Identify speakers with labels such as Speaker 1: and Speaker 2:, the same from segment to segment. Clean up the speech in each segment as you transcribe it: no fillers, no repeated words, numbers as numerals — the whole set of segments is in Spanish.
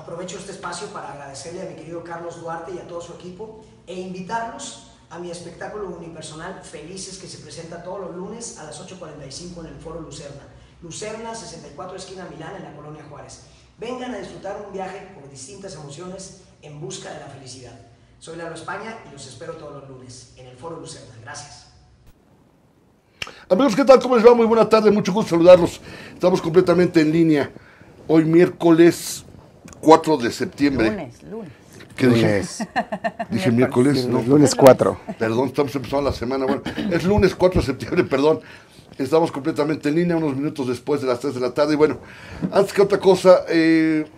Speaker 1: Aprovecho este espacio para agradecerle a mi querido Carlos Duarte y a todo su equipo e invitarlos a mi espectáculo unipersonal Felices, que se presenta todos los lunes a las 8:45 en el Foro Lucerna. Lucerna, 64 esquina Milán, en la Colonia Juárez. Vengan a disfrutar un viaje por distintas emociones en busca de la felicidad. Soy Lalo España y los espero todos los lunes en el Foro Lucerna. Gracias.
Speaker 2: Amigos, ¿qué tal? ¿Cómo les va? Muy buena tarde, mucho gusto saludarlos. Estamos completamente en línea. Hoy miércoles 4 de septiembre.
Speaker 3: Lunes.
Speaker 2: ¿Qué dije? Dije miércoles, no.
Speaker 4: Lunes 4.
Speaker 2: Perdón, estamos empezando la semana. Bueno, es lunes 4 de septiembre, perdón. Estamos completamente en línea, unos minutos después de las 3 de la tarde. Y bueno, antes que otra cosa,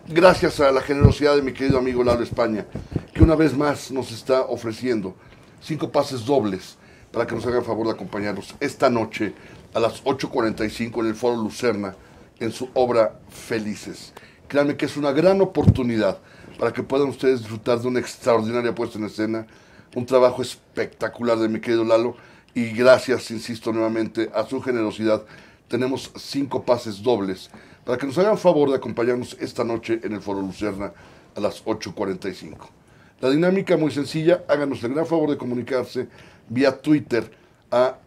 Speaker 2: gracias a la generosidad de mi querido amigo Lalo España, que una vez más nos está ofreciendo 5 pases dobles para que nos hagan favor de acompañarnos esta noche a las 8:45 en el Foro Lucerna, en su obra Felices. Créanme que es una gran oportunidad para que puedan ustedes disfrutar de una extraordinaria puesta en escena, un trabajo espectacular de mi querido Lalo, y gracias, insisto nuevamente, a su generosidad, tenemos 5 pases dobles para que nos hagan favor de acompañarnos esta noche en el Foro Lucerna a las 8:45. La dinámica muy sencilla, háganos el gran favor de comunicarse vía Twitter a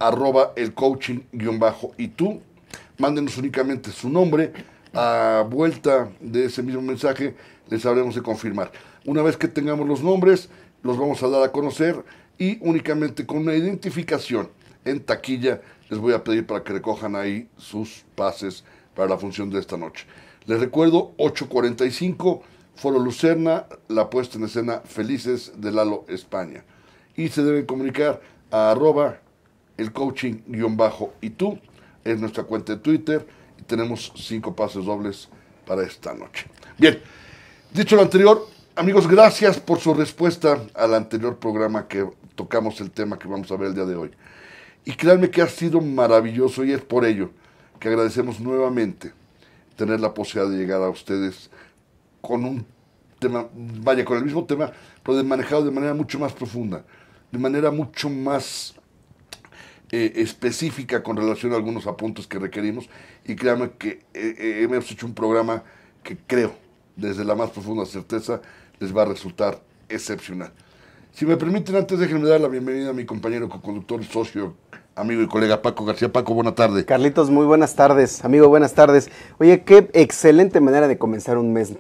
Speaker 2: @elcoaching_y tú. Mándenos únicamente su nombre. A vuelta de ese mismo mensaje les sabremos de confirmar. Una vez que tengamos los nombres, los vamos a dar a conocer y únicamente con una identificación en taquilla les voy a pedir para que recojan ahí sus pases para la función de esta noche. Les recuerdo, 8:45, Foro Lucerna, la puesta en escena Felices de Lalo España. Y se deben comunicar a @elcoaching_y tú, es nuestra cuenta de Twitter, y tenemos 5 pases dobles para esta noche. Bien, dicho lo anterior, amigos, gracias por su respuesta al anterior programa que tocamos el tema que vamos a ver el día de hoy. Y créanme que ha sido maravilloso y es por ello que agradecemos nuevamente tener la posibilidad de llegar a ustedes con un tema, vaya, con el mismo tema, pero manejado de manera mucho más profunda, de manera mucho más específica con relación a algunos apuntes que requerimos, y créanme que hemos hecho un programa que creo, desde la más profunda certeza, les va a resultar excepcional. Si me permiten, antes déjenme dar la bienvenida a mi compañero coconductor, socio, amigo y colega Paco García. Paco, buena tarde.
Speaker 4: Carlitos, muy buenas tardes. Amigo, buenas tardes. Oye, qué excelente manera de comenzar un mes,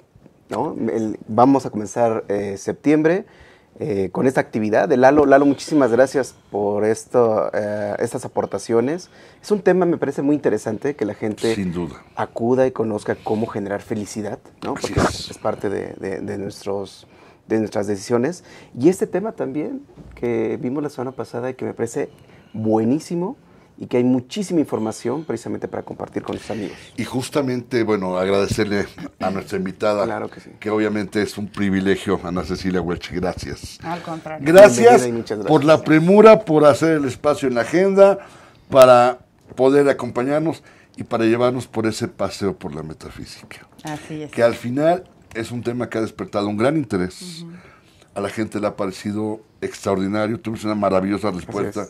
Speaker 4: ¿no? Vamos a comenzar septiembre con esta actividad de Lalo. Lalo, muchísimas gracias por estas aportaciones. Es un tema, me parece muy interesante, que la gente
Speaker 2: sin duda
Speaker 4: acuda y conozca cómo generar felicidad, ¿no? Porque es parte de nuestras decisiones. Y este tema también que vimos la semana pasada y que me parece buenísimo, y que hay muchísima información precisamente para compartir con los amigos.
Speaker 2: Y justamente, bueno, agradecerle a nuestra invitada,
Speaker 4: claro que sí,
Speaker 2: que obviamente es un privilegio, Ana Cecilia Welch. Gracias.
Speaker 3: Al contrario.
Speaker 2: Gracias por la premura, por hacer el espacio en la agenda, para poder acompañarnos y para llevarnos por ese paseo por la metafísica.
Speaker 3: Así es.
Speaker 2: Que al final es un tema que ha despertado un gran interés. A la gente le ha parecido extraordinario. Tuvimos una maravillosa respuesta.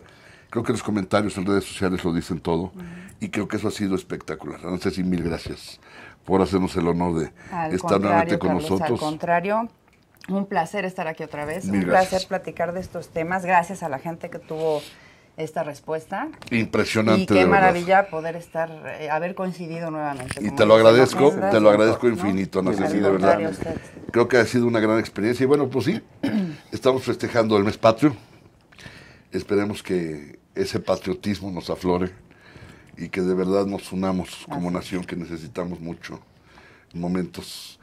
Speaker 2: Creo que los comentarios en redes sociales lo dicen todo. Y creo que eso ha sido espectacular. No sé si mil gracias por hacernos el honor de estar nuevamente con nosotros.
Speaker 3: Al contrario, un placer estar aquí otra vez.
Speaker 2: Mil
Speaker 3: un
Speaker 2: gracias.
Speaker 3: Placer platicar de estos temas. Gracias a la gente que tuvo esta respuesta.
Speaker 2: Impresionante,
Speaker 3: y qué maravilla poder haber coincidido nuevamente.
Speaker 2: Y te lo agradezco infinito, Ana Cecilia, de verdad. Creo que ha sido una gran experiencia. Y bueno, pues sí, estamos festejando el mes patrio. Esperemos que ese patriotismo nos aflore y que de verdad nos unamos como nación, que necesitamos mucho en momentos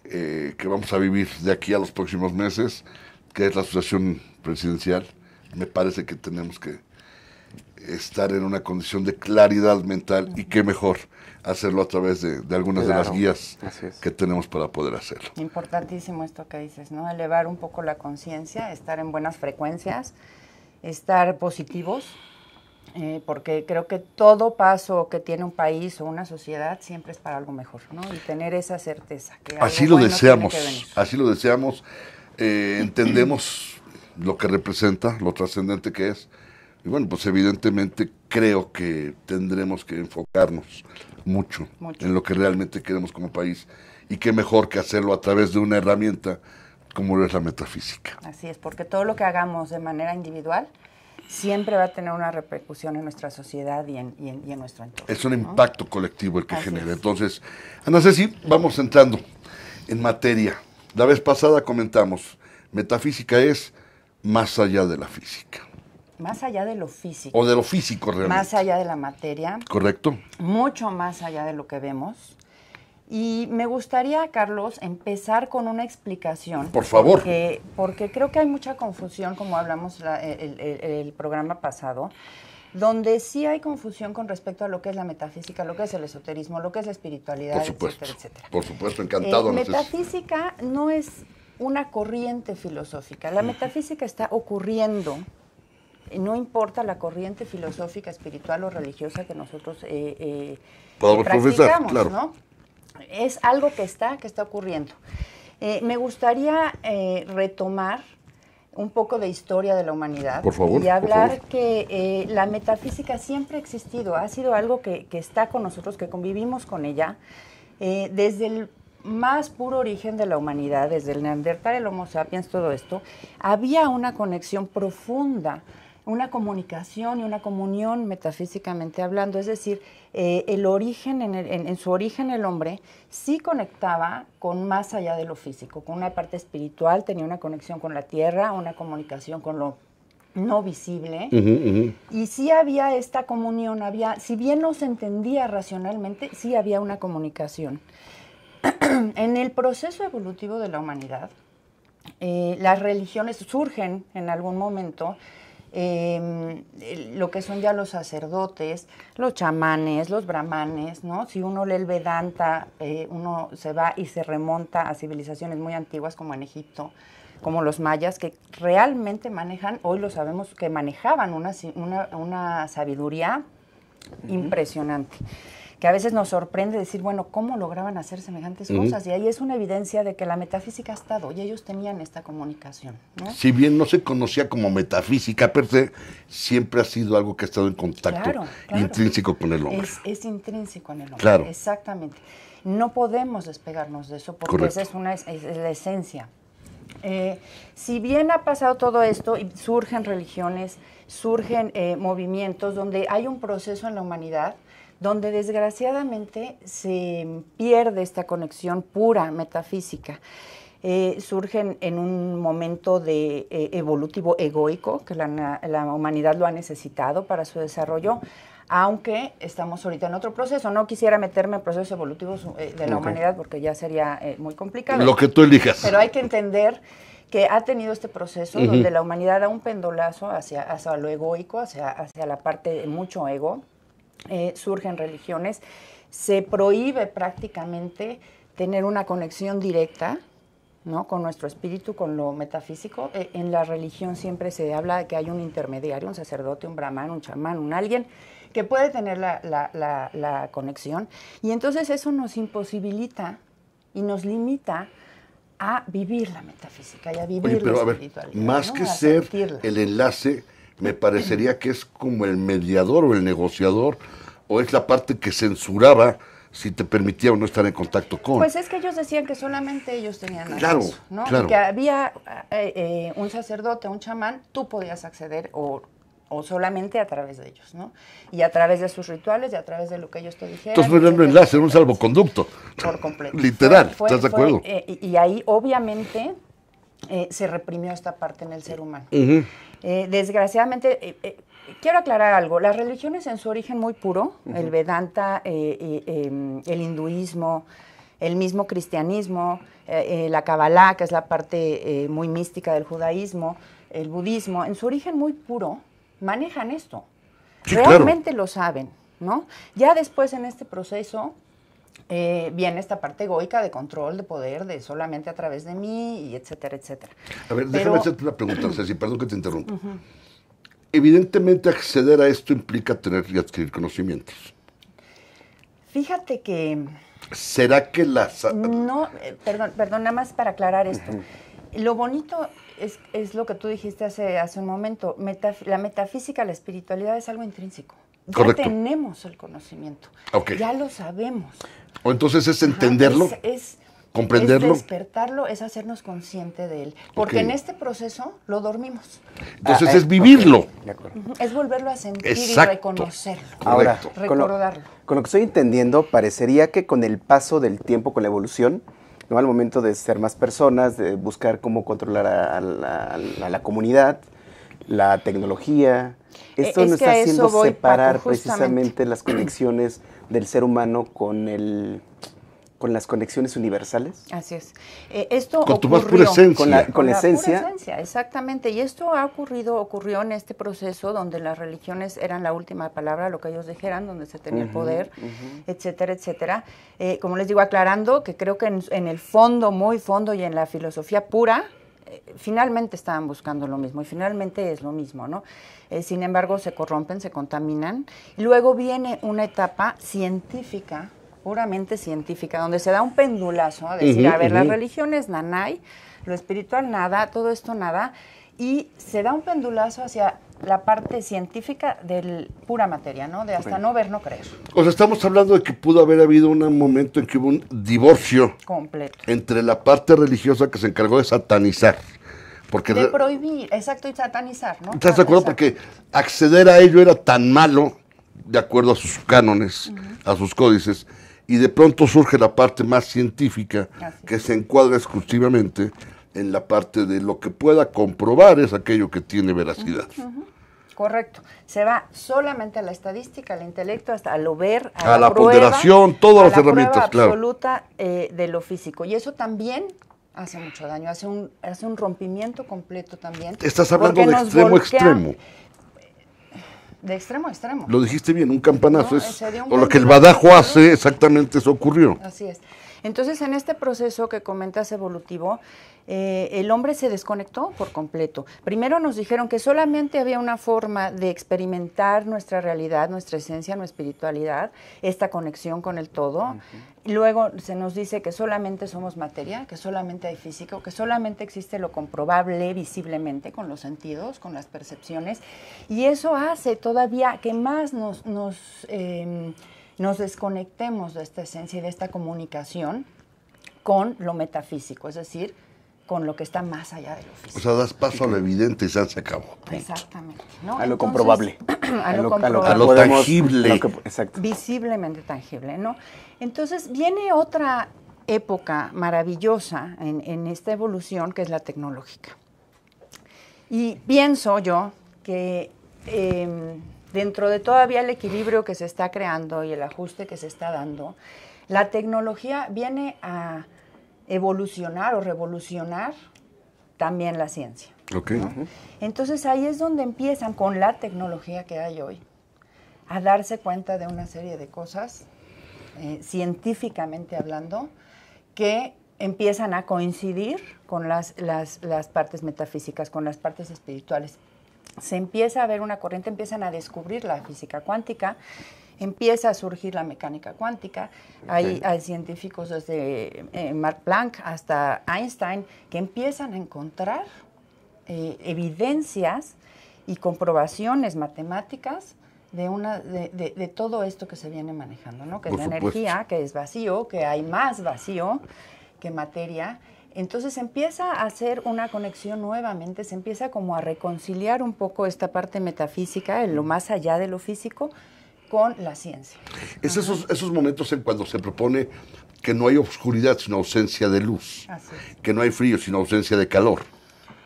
Speaker 2: que vamos a vivir de aquí a los próximos meses, que es la sucesión presidencial. Me parece que tenemos que estar en una condición de claridad mental, y qué mejor hacerlo a través de algunas de las guías que tenemos para poder hacerlo.
Speaker 3: Importantísimo esto que dices, ¿no? Elevar un poco la conciencia, estar en buenas frecuencias, estar positivos, porque creo que todo paso que tiene un país o una sociedad siempre es para algo mejor, ¿no? Y tener esa certeza. Que
Speaker 2: así lo deseamos, entendemos lo que representa, lo trascendente que es. Y bueno, pues evidentemente creo que tendremos que enfocarnos mucho en lo que realmente queremos como país, y qué mejor que hacerlo a través de una herramienta como lo es la metafísica.
Speaker 3: Así es, porque todo lo que hagamos de manera individual siempre va a tener una repercusión en nuestra sociedad y en nuestro entorno.
Speaker 2: Es un
Speaker 3: ¿no?
Speaker 2: impacto colectivo el que
Speaker 3: Así
Speaker 2: genera.
Speaker 3: es.
Speaker 2: Entonces, Ana Ceci, vamos entrando en materia. La vez pasada comentamos, metafísica es más allá de la física.
Speaker 3: Más allá de lo físico.
Speaker 2: O de lo físico realmente.
Speaker 3: Más allá de la materia.
Speaker 2: ¿Correcto?
Speaker 3: Mucho más allá de lo que vemos. Y me gustaría, Carlos, empezar con una explicación.
Speaker 2: Por favor.
Speaker 3: Porque creo que hay mucha confusión, como hablamos el programa pasado, donde sí hay confusión con respecto a lo que es la metafísica, lo que es el esoterismo, lo que es la espiritualidad,
Speaker 2: Por supuesto.
Speaker 3: etcétera, etcétera.
Speaker 2: Por supuesto, encantado. Ana Ceci.
Speaker 3: Metafísica no es una corriente filosófica. La metafísica está ocurriendo. No importa la corriente filosófica, espiritual o religiosa que nosotros
Speaker 2: Podemos profesar,
Speaker 3: practicamos,
Speaker 2: claro.
Speaker 3: ¿no? Es algo que está ocurriendo. Me gustaría retomar un poco de historia de la humanidad.
Speaker 2: Por favor,
Speaker 3: y hablar
Speaker 2: por favor.
Speaker 3: que la metafísica siempre ha existido, ha sido algo que está con nosotros, que convivimos con ella desde el más puro origen de la humanidad, desde el Neandertal, el Homo sapiens, todo esto. Había una conexión profunda, una comunicación y una comunión metafísicamente hablando, es decir, el origen, en su origen el hombre sí conectaba con más allá de lo físico, con una parte espiritual, tenía una conexión con la tierra, una comunicación con lo no visible, y sí había esta comunión, si bien no se entendía racionalmente, sí había una comunicación. En el proceso evolutivo de la humanidad, las religiones surgen en algún momento, lo que son ya los sacerdotes, los chamanes, los brahmanes, ¿no? Si uno lee el Vedanta, uno se va y se remonta a civilizaciones muy antiguas como en Egipto, como los mayas, que realmente manejan, hoy lo sabemos, que manejaban una sabiduría impresionante, que a veces nos sorprende decir, bueno, ¿cómo lograban hacer semejantes cosas? Y ahí es una evidencia de que la metafísica ha estado, y ellos tenían esta comunicación, ¿no?
Speaker 2: Si bien no se conocía como metafísica per se, siempre ha sido algo que ha estado en contacto
Speaker 3: Claro.
Speaker 2: intrínseco con el hombre.
Speaker 3: Es intrínseco en el hombre,
Speaker 2: Claro.
Speaker 3: exactamente. No podemos despegarnos de eso porque
Speaker 2: Correcto.
Speaker 3: esa es la esencia. Si bien ha pasado todo esto y surgen religiones, surgen movimientos donde hay un proceso en la humanidad donde desgraciadamente se pierde esta conexión pura metafísica. Surgen en un momento de evolutivo egoico, que la humanidad lo ha necesitado para su desarrollo, aunque estamos ahorita en otro proceso. No quisiera meterme en procesos evolutivos de la humanidad porque ya sería muy complicado.
Speaker 2: Lo que tú elijas.
Speaker 3: Pero hay que entender que ha tenido este proceso donde la humanidad da un pendolazo hacia lo egoico, hacia la parte de mucho ego. Surgen religiones, se prohíbe prácticamente tener una conexión directa, ¿no?, con nuestro espíritu, con lo metafísico. En la religión siempre se habla de que hay un intermediario, un sacerdote, un brahman, un chamán, un alguien que puede tener la conexión, y entonces eso nos imposibilita y nos limita a vivir la metafísica y a vivir
Speaker 2: Oye, pero
Speaker 3: la
Speaker 2: a ver,
Speaker 3: espiritualidad,
Speaker 2: más
Speaker 3: ¿no?
Speaker 2: que
Speaker 3: A
Speaker 2: ser
Speaker 3: sentirla.
Speaker 2: el enlace, me parecería que es como el mediador o el negociador, o es la parte que censuraba si te permitía o no estar en contacto con.
Speaker 3: Pues es que ellos decían que solamente ellos tenían
Speaker 2: Claro,
Speaker 3: acceso, ¿no?
Speaker 2: claro.
Speaker 3: Y que había un sacerdote, un chamán, tú podías acceder o solamente a través de ellos, ¿no? Y a través de sus rituales y a través de lo que ellos te dijeran.
Speaker 2: Entonces no era un
Speaker 3: etcétera,
Speaker 2: enlace, era un
Speaker 3: etcétera.
Speaker 2: salvoconducto.
Speaker 3: Por completo.
Speaker 2: Literal, ¿estás de acuerdo?
Speaker 3: Y ahí obviamente se reprimió esta parte en el ser humano. Desgraciadamente, quiero aclarar algo, las religiones en su origen muy puro, el Vedanta, el hinduismo, el mismo cristianismo, la Kabbalah, que es la parte muy mística del judaísmo, el budismo, en su origen muy puro, manejan esto.
Speaker 2: Sí,
Speaker 3: Realmente
Speaker 2: claro.
Speaker 3: lo saben, ¿no? Ya después en este proceso viene esta parte egoica de control, de poder, de solamente a través de mí, y etcétera, etcétera.
Speaker 2: A ver,
Speaker 3: Pero-
Speaker 2: déjame hacerte una pregunta, Ceci, perdón que te interrumpa. Evidentemente acceder a esto implica tener y adquirir conocimientos.
Speaker 3: Fíjate que
Speaker 2: ¿Será que
Speaker 3: no, perdón, nada más para aclarar esto. Lo bonito es lo que tú dijiste hace un momento. La metafísica, la espiritualidad es algo intrínseco. Ya
Speaker 2: Correcto.
Speaker 3: tenemos el conocimiento.
Speaker 2: Ok.
Speaker 3: Ya lo sabemos.
Speaker 2: o entonces es
Speaker 3: Ajá,
Speaker 2: entenderlo? ¿Comprenderlo?
Speaker 3: Es despertarlo, es hacernos consciente de él. Porque
Speaker 2: Ok.
Speaker 3: en este proceso lo dormimos.
Speaker 2: Entonces es vivirlo.
Speaker 4: De acuerdo.
Speaker 3: Es volverlo a sentir
Speaker 2: Exacto.
Speaker 3: y reconocerlo.
Speaker 4: Ahora,
Speaker 2: Correcto.
Speaker 3: Recordarlo.
Speaker 4: con lo que estoy entendiendo, parecería que con el paso del tiempo, con la evolución, ¿no? Al momento de ser más personas, de buscar cómo controlar a la comunidad, la tecnología, esto
Speaker 3: Es
Speaker 4: nos
Speaker 3: que
Speaker 4: está
Speaker 3: a eso
Speaker 4: haciendo
Speaker 3: voy,
Speaker 4: separar
Speaker 3: Paco, justamente.
Speaker 4: precisamente las conexiones del ser humano con las conexiones universales.
Speaker 3: Así es. Esto
Speaker 2: Con tu más
Speaker 3: ocurrió.
Speaker 2: pura esencia.
Speaker 4: Con la
Speaker 3: pura
Speaker 4: esencia.
Speaker 3: esencia, exactamente. Y esto ocurrió en este proceso donde las religiones eran la última palabra, lo que ellos dijeran, donde se tenía el poder, etcétera, etcétera. Como les digo, aclarando que creo que en el fondo, muy fondo y en la filosofía pura, finalmente estaban buscando lo mismo y finalmente es lo mismo, ¿no? Sin embargo, se corrompen, se contaminan. Y luego viene una etapa científica, puramente científica, donde se da un pendulazo a decir, a ver, las religiones nanay, lo espiritual nada, todo esto nada, y se da un pendulazo hacia la parte científica del pura materia, ¿no? De hasta no ver, no creer.
Speaker 2: O sea, estamos hablando de que pudo haber habido un momento en que hubo un divorcio
Speaker 3: Completo.
Speaker 2: entre la parte religiosa que se encargó de satanizar. Porque
Speaker 3: De prohibir, exacto, y satanizar, ¿no?
Speaker 2: ¿estás de acuerdo?
Speaker 3: Exacto.
Speaker 2: Porque acceder a ello era tan malo, de acuerdo a sus cánones, a sus códices, y de pronto surge la parte más científica
Speaker 3: Así
Speaker 2: que se encuadra exclusivamente en la parte de lo que pueda comprobar es aquello que tiene veracidad.
Speaker 3: Correcto. Se va solamente a la estadística, al intelecto, hasta a lo ver,
Speaker 2: A la
Speaker 3: prueba,
Speaker 2: ponderación, todas
Speaker 3: a
Speaker 2: las
Speaker 3: la
Speaker 2: herramientas,
Speaker 3: prueba
Speaker 2: claro.
Speaker 3: absoluta de lo físico. Y eso también hace mucho daño, hace un rompimiento completo también.
Speaker 2: Estás hablando
Speaker 3: porque
Speaker 2: de
Speaker 3: nos
Speaker 2: extremo a
Speaker 3: voltea-
Speaker 2: extremo.
Speaker 3: De extremo a extremo.
Speaker 2: Lo dijiste bien, un campanazo
Speaker 3: No,
Speaker 2: es,
Speaker 3: se dio un
Speaker 2: o lo que el
Speaker 3: pendulazo
Speaker 2: badajo
Speaker 3: absoluto.
Speaker 2: hace, exactamente eso ocurrió.
Speaker 3: Así es. Entonces, en este proceso que comentas evolutivo, el hombre se desconectó por completo. Primero nos dijeron que solamente había una forma de experimentar nuestra realidad, nuestra esencia, nuestra espiritualidad, esta conexión con el todo. Y luego se nos dice que solamente somos materia, que solamente hay físico, que solamente existe lo comprobable visiblemente con los sentidos, con las percepciones. Y eso hace todavía que más nos desconectemos de esta esencia y de esta comunicación con lo metafísico, es decir, con lo que está más allá de lo
Speaker 2: O
Speaker 3: físico.
Speaker 2: sea, das paso a lo evidente y se acabó.
Speaker 3: Exactamente. ¿no?
Speaker 4: A lo
Speaker 3: Entonces,
Speaker 4: comprobable.
Speaker 3: a lo
Speaker 2: A
Speaker 3: comprobable.
Speaker 2: lo tangible.
Speaker 4: Exacto.
Speaker 3: Visiblemente tangible, ¿no? Entonces viene otra época maravillosa en esta evolución que es la tecnológica. Y pienso yo que dentro de todavía el equilibrio que se está creando y el ajuste que se está dando, la tecnología viene a evolucionar o revolucionar también la ciencia.
Speaker 2: Ok.
Speaker 3: Entonces ahí es donde empiezan con la tecnología que hay hoy a darse cuenta de una serie de cosas, científicamente hablando, que empiezan a coincidir con las partes metafísicas, con las partes espirituales. Se empieza a ver una corriente, empiezan a descubrir la física cuántica, empieza a surgir la mecánica cuántica. Hay científicos desde Max Planck hasta Einstein que empiezan a encontrar evidencias y comprobaciones matemáticas de todo esto que se viene manejando, ¿no? Que es
Speaker 2: Por
Speaker 3: la
Speaker 2: supuesto.
Speaker 3: energía, que es vacío, que hay más vacío que materia. Entonces empieza a hacer una conexión nuevamente, se empieza como a reconciliar un poco esta parte metafísica, en lo más allá de lo físico, con la ciencia.
Speaker 2: Es esos momentos en cuando se propone que no hay oscuridad sino ausencia de luz,
Speaker 3: Así es.
Speaker 2: que no hay frío sino ausencia de calor.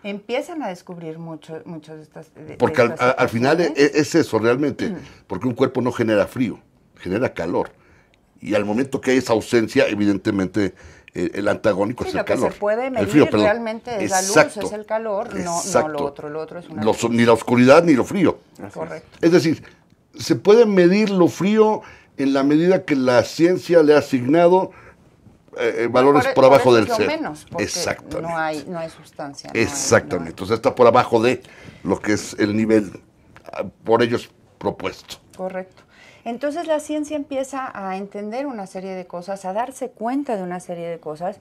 Speaker 3: Empiezan a descubrir muchos de estas
Speaker 2: Porque
Speaker 3: de estas
Speaker 2: al final
Speaker 3: situaciones.
Speaker 2: es eso realmente, porque un cuerpo no genera frío, genera calor. Y al momento que hay esa ausencia, evidentemente el antagónico
Speaker 3: Sí,
Speaker 2: es el
Speaker 3: lo que
Speaker 2: calor.
Speaker 3: se puede
Speaker 2: El
Speaker 3: medir
Speaker 2: frío, perdón.
Speaker 3: realmente es la luz,
Speaker 2: Exacto.
Speaker 3: es el calor, no
Speaker 2: Exacto.
Speaker 3: lo otro. Lo otro es una...
Speaker 2: Ni la oscuridad ni lo frío.
Speaker 3: Correcto.
Speaker 2: Es decir, se puede medir lo frío en la medida que la ciencia le ha asignado valores por abajo
Speaker 3: eso
Speaker 2: del
Speaker 3: es lo
Speaker 2: ser.
Speaker 3: menos, porque
Speaker 2: Exactamente.
Speaker 3: no hay sustancia. no hay-
Speaker 2: Exactamente. Entonces está por abajo de lo que es el nivel por ellos propuesto.
Speaker 3: Correcto. Entonces la ciencia empieza a entender una serie de cosas, a darse cuenta de una serie de cosas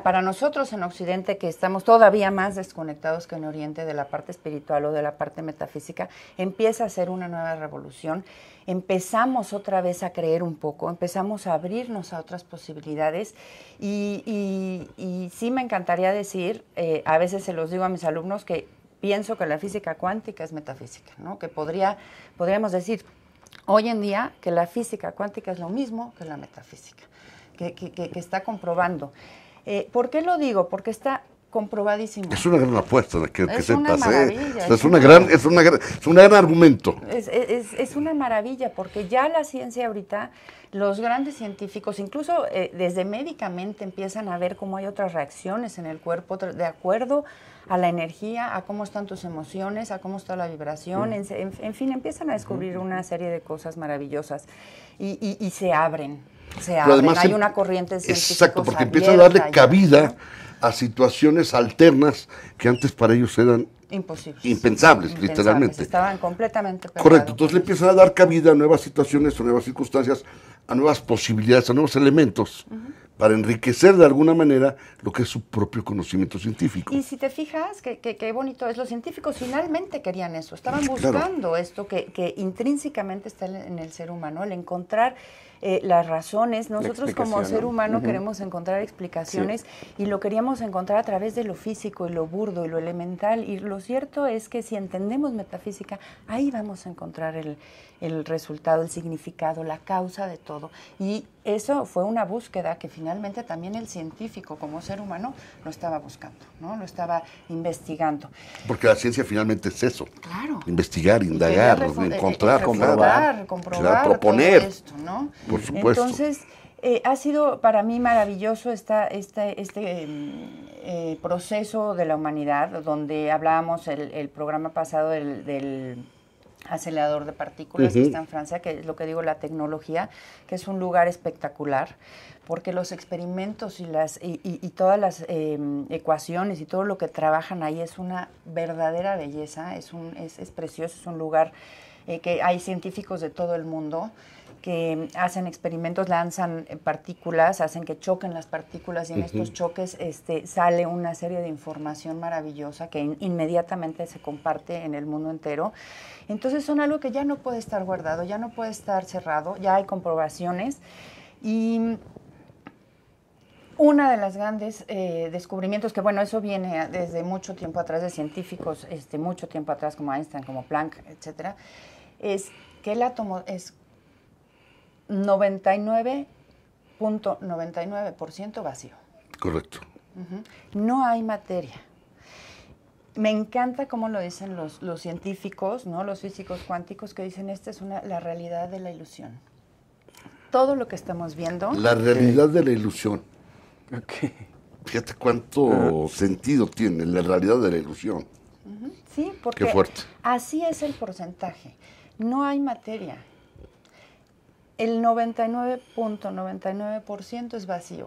Speaker 3: Para nosotros en Occidente, que estamos todavía más desconectados que en Oriente de la parte espiritual o de la parte metafísica, empieza a ser una nueva revolución. Empezamos otra vez a creer un poco, empezamos a abrirnos a otras posibilidades y sí me encantaría decir, a veces se los digo a mis alumnos, que pienso que la física cuántica es metafísica, ¿no? Que podríamos decir hoy en día que la física cuántica es lo mismo que la metafísica. Que está comprobando. ¿Por qué lo digo? Porque está comprobadísimo.
Speaker 2: Es una gran apuesta que
Speaker 3: Es
Speaker 2: sepas,
Speaker 3: una maravilla,
Speaker 2: es un gran argumento.
Speaker 3: Es una maravilla, porque ya la ciencia ahorita, los grandes científicos, incluso desde médicamente empiezan a ver cómo hay otras reacciones en el cuerpo de acuerdo a la energía, a cómo están tus emociones, a cómo está la vibración, en fin, empiezan a descubrir una serie de cosas maravillosas y se abren.
Speaker 2: Pero además,
Speaker 3: hay una corriente de científicos
Speaker 2: exacto, porque empiezan a darle
Speaker 3: abierta
Speaker 2: cabida a situaciones alternas que antes para ellos eran impensables, literalmente.
Speaker 3: Estaban completamente perdidos.
Speaker 2: Correcto, entonces le empiezan a dar cabida a nuevas situaciones, a nuevas circunstancias, a nuevas posibilidades, a nuevos elementos, para enriquecer de alguna manera lo que es su propio conocimiento científico.
Speaker 3: Y si te fijas, qué bonito es, los científicos finalmente querían eso, estaban buscando esto que intrínsecamente está en el ser humano, el encontrar las razones. Nosotros como ser humano queremos encontrar explicaciones y lo queríamos encontrar a través de lo físico y lo burdo y lo elemental, y lo cierto es que si entendemos metafísica, ahí vamos a encontrar el resultado, el significado, la causa de todo. Y eso fue una búsqueda que finalmente también el científico como ser humano lo estaba buscando, ¿no? Lo estaba investigando.
Speaker 2: Porque la ciencia finalmente es eso.
Speaker 3: Claro.
Speaker 2: Investigar, indagar, encontrar,
Speaker 3: comprobar
Speaker 2: proponer.
Speaker 3: Todo esto, ¿no?
Speaker 2: Por supuesto.
Speaker 3: Entonces, ha sido para mí maravilloso este proceso de la humanidad, donde hablábamos el programa pasado del acelerador de partículas que está en Francia, que es lo que digo, la tecnología, que es un lugar espectacular, porque los experimentos y todas las ecuaciones y todo lo que trabajan ahí es una verdadera belleza, es precioso, es un lugar que hay científicos de todo el mundo que hacen experimentos, lanzan partículas, hacen que choquen las partículas y en estos choques sale una serie de información maravillosa que inmediatamente se comparte en el mundo entero. Entonces son algo que ya no puede estar guardado, ya no puede estar cerrado, ya hay comprobaciones. Y una de las grandes descubrimientos, que bueno, eso viene desde mucho tiempo atrás de científicos, mucho tiempo atrás como Einstein, como Planck, etcétera, es que el átomo es 99.99% vacío.
Speaker 2: Correcto.
Speaker 3: No hay materia. Me encanta cómo lo dicen los científicos, ¿no? Los físicos cuánticos, que dicen esta es la realidad de la ilusión. Todo lo que estamos viendo.
Speaker 2: La realidad de la ilusión.
Speaker 4: Okay.
Speaker 2: Fíjate cuánto sentido tiene la realidad de la ilusión.
Speaker 3: Sí, porque
Speaker 2: qué fuerte.
Speaker 3: Así es el porcentaje. No hay materia. El 99.99% es vacío.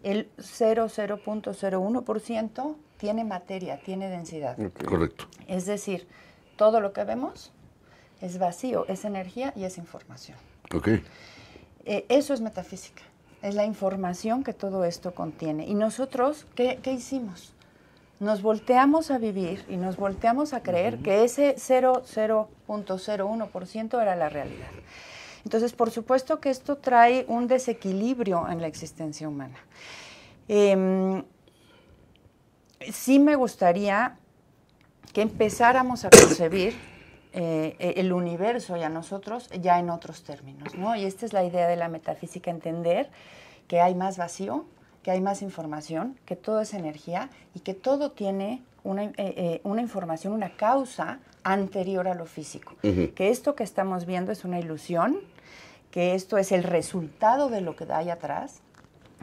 Speaker 3: El 0.01% tiene materia, tiene densidad.
Speaker 2: Okay. Correcto.
Speaker 3: Es decir, todo lo que vemos es vacío, es energía y es información.
Speaker 2: Okay.
Speaker 3: Eso es metafísica. Es la información que todo esto contiene. Y nosotros, ¿qué hicimos? Nos volteamos a vivir y nos volteamos a creer que ese 0.01% era la realidad. Entonces, por supuesto que esto trae un desequilibrio en la existencia humana. Sí me gustaría que empezáramos a concebir el universo y a nosotros ya en otros términos, ¿no? Y esta es la idea de la metafísica, entender que hay más vacío, que hay más información, que todo es energía y que todo tiene una información, una causa anterior a lo físico. Que esto que estamos viendo es una ilusión, que esto es el resultado de lo que hay atrás,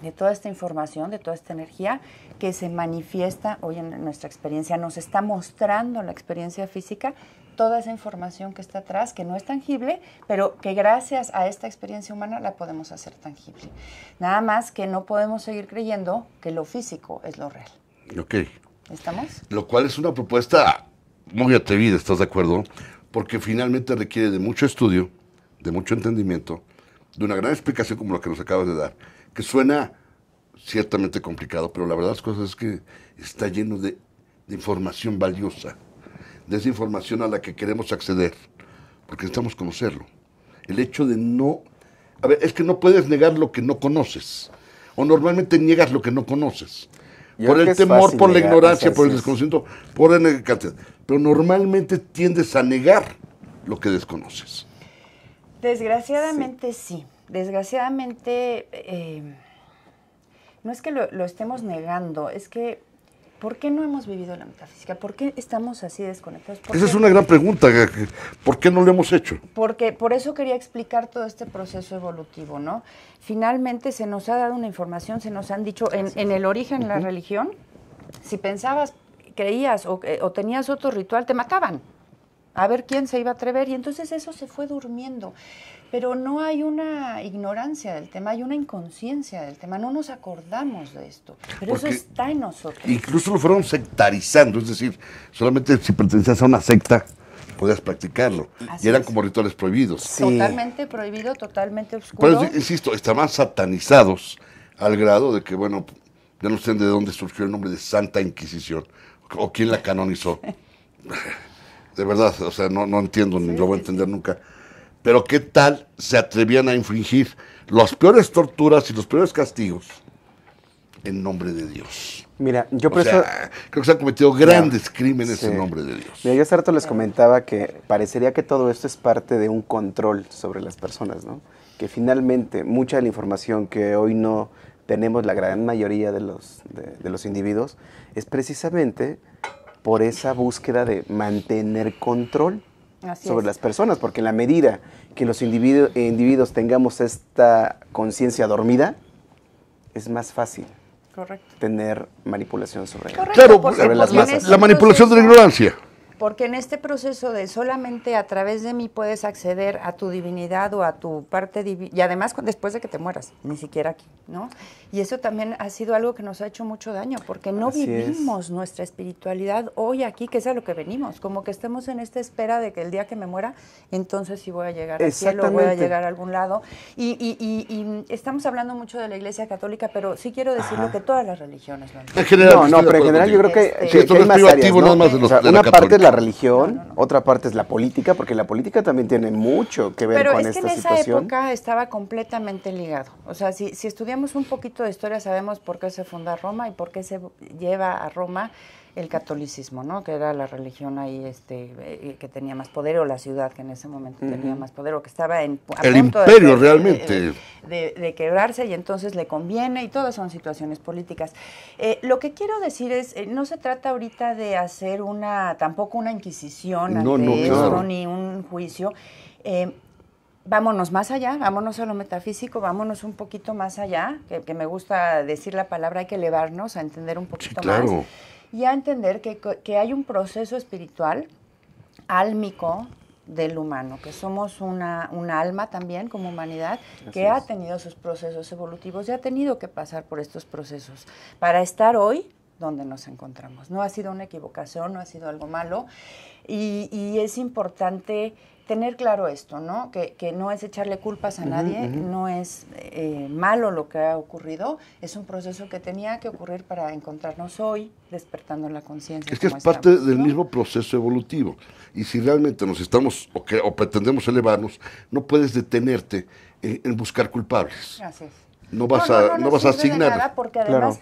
Speaker 3: de toda esta información, de toda esta energía que se manifiesta hoy en nuestra experiencia, nos está mostrando la experiencia física, toda esa información que está atrás, que no es tangible, pero que gracias a esta experiencia humana la podemos hacer tangible. Nada más que no podemos seguir creyendo que lo físico es lo real.
Speaker 2: Ok.
Speaker 3: ¿Estamos?
Speaker 2: Lo cual es una propuesta muy atrevida, ¿estás de acuerdo? Porque finalmente requiere de mucho estudio, de mucho entendimiento, de una gran explicación como la que nos acabas de dar, que suena ciertamente complicado, pero la verdad las cosas es que está lleno de información valiosa, de esa información a la que queremos acceder, porque necesitamos conocerlo. El hecho de no... A ver, es que no puedes negar lo que no conoces, o normalmente niegas lo que no conoces.
Speaker 4: Yo
Speaker 2: Por
Speaker 4: creo que
Speaker 2: el
Speaker 4: es
Speaker 2: temor,
Speaker 4: fácil
Speaker 2: por la
Speaker 4: negar,
Speaker 2: ignorancia, por el
Speaker 4: así es.
Speaker 2: desconocimiento, por la cantidad. Pero normalmente tiendes a negar lo que desconoces.
Speaker 3: Desgraciadamente sí. Desgraciadamente, no es que lo estemos negando, es que ¿por qué no hemos vivido la metafísica? ¿Por qué estamos así desconectados?
Speaker 2: Esa es una gran pregunta. ¿Por qué no lo hemos hecho?
Speaker 3: Porque por eso quería explicar todo este proceso evolutivo, ¿no? Finalmente se nos ha dado una información, se nos han dicho, en el origen de la religión, si pensabas, creías o tenías otro ritual, te mataban. A ver quién se iba a atrever, y entonces eso se fue durmiendo. Pero no hay una ignorancia del tema, hay una inconsciencia del tema, no nos acordamos de esto, pero
Speaker 2: Porque
Speaker 3: eso está en nosotros.
Speaker 2: Incluso lo fueron sectarizando, es decir, solamente si pertenecías a una secta podías practicarlo.
Speaker 3: Así
Speaker 2: Y eran
Speaker 3: es.
Speaker 2: como rituales prohibidos.
Speaker 4: Sí.
Speaker 3: Totalmente prohibido, totalmente oscuro.
Speaker 2: Pero insisto, estaban satanizados al grado de que, bueno, ya no sé de dónde surgió el nombre de Santa Inquisición, o quién la canonizó. De verdad, o sea, no entiendo, ni lo voy a entender nunca. Pero qué tal se atrevían a infringir las peores torturas y los peores castigos en nombre de Dios.
Speaker 4: Mira, yo por
Speaker 2: O
Speaker 4: eso...
Speaker 2: sea, creo que se han cometido grandes crímenes
Speaker 4: Sí.
Speaker 2: en nombre de Dios.
Speaker 4: Mira, yo hace rato les comentaba que parecería que todo esto es parte de un control sobre las personas, ¿no? Que finalmente mucha de la información que hoy no tenemos, la gran mayoría de los individuos, es precisamente por esa búsqueda de mantener control
Speaker 3: Así
Speaker 4: sobre
Speaker 3: es.
Speaker 4: las personas, porque en la medida que los individuos tengamos esta conciencia dormida, es más fácil
Speaker 3: Correcto.
Speaker 4: tener manipulación sobre ella.
Speaker 3: Correcto,
Speaker 2: Claro,
Speaker 3: porque-
Speaker 4: sobre las
Speaker 3: porque en
Speaker 4: masas.
Speaker 3: este
Speaker 2: la manipulación de la
Speaker 3: proceso-
Speaker 2: ignorancia.
Speaker 3: Porque en este proceso de solamente a través de mí puedes acceder a tu divinidad o a tu parte divina, y además después de que te mueras, ni siquiera aquí, ¿no? Y eso también ha sido algo que nos ha hecho mucho daño, porque no
Speaker 4: Así es.
Speaker 3: vivimos nuestra espiritualidad hoy aquí, que es a lo que venimos, como que estemos en esta espera de que el día que me muera, entonces sí voy a llegar al cielo, voy a
Speaker 4: Exactamente.
Speaker 3: llegar a algún lado. Y estamos hablando mucho de la Iglesia Católica, pero sí quiero decirlo que todas las religiones lo han hecho.
Speaker 2: En general,
Speaker 4: No,
Speaker 2: estoy de
Speaker 4: pero en
Speaker 2: acuerdo
Speaker 4: general yo creo
Speaker 2: contigo.
Speaker 4: que,
Speaker 3: Sí,
Speaker 4: que
Speaker 2: esto
Speaker 4: hay
Speaker 2: no es
Speaker 4: más
Speaker 2: privativo
Speaker 4: áreas,
Speaker 2: nada más de los
Speaker 4: O sea,
Speaker 2: de la
Speaker 4: una parte es la
Speaker 2: católica.
Speaker 4: religión, otra parte es la política, porque la política también tiene mucho que ver
Speaker 3: Pero
Speaker 4: con
Speaker 3: es que
Speaker 4: esta
Speaker 3: en esa
Speaker 4: situación.
Speaker 3: época estaba completamente ligado. O sea, si estudiamos un poquito de historia, sabemos por qué se funda Roma y por qué se lleva a Roma el catolicismo, ¿no? Que era la religión ahí que tenía más poder, o la ciudad que en ese momento tenía más poder, o que estaba a
Speaker 2: El
Speaker 3: punto
Speaker 2: imperio, realmente.
Speaker 3: de quebrarse, y entonces le conviene, y todas son situaciones políticas. Lo que quiero decir es, no se trata ahorita de hacer tampoco una inquisición
Speaker 2: No,
Speaker 3: ante
Speaker 2: no,
Speaker 3: esto,
Speaker 2: claro.
Speaker 3: ni un juicio. Vámonos más allá, vámonos a lo metafísico, vámonos un poquito más allá, que me gusta decir la palabra, hay que elevarnos a entender un poquito
Speaker 2: claro.
Speaker 3: más, y a entender que hay un proceso espiritual, álmico, del humano, que somos una alma también como humanidad, que ha tenido sus procesos evolutivos y ha tenido que pasar por estos procesos para estar hoy donde nos encontramos. No ha sido una equivocación, no ha sido algo malo, y es importante tener claro esto, ¿no? Que no es echarle culpas a nadie, no es malo lo que ha ocurrido, es un proceso que tenía que ocurrir para encontrarnos hoy, despertando la conciencia.
Speaker 2: Es que es
Speaker 3: como
Speaker 2: parte
Speaker 3: estamos,
Speaker 2: del
Speaker 3: ¿no?
Speaker 2: mismo proceso evolutivo. Y si realmente nos estamos o pretendemos elevarnos, no puedes detenerte en buscar culpables.
Speaker 3: Así es.
Speaker 2: No vas a
Speaker 3: sirve de
Speaker 2: asignar.
Speaker 3: nada, porque
Speaker 4: Claro.
Speaker 3: además,